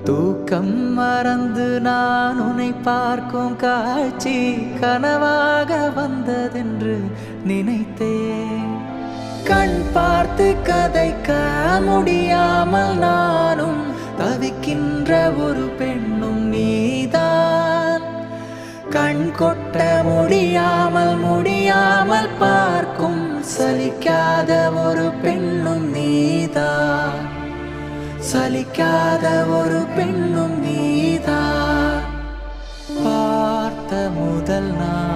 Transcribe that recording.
தூக்கம் மறந்து நான் உன்னை பார்க்கும் காட்சி கனவாக வந்ததென்று நினைத்தேன். கண் பார்த்து கதைக்க முடியாமல் நானும் தவிக்கின்ற ஒரு பெண்ணும் நீதான். கண் கொட்ட முடியாமல் பார்க்கும் சலிக்காத ஒரு பெண்ணும் நீதான். சலிக்காத ஒரு பெண்ணும் நீதான். பார்த்த முதல் நாள்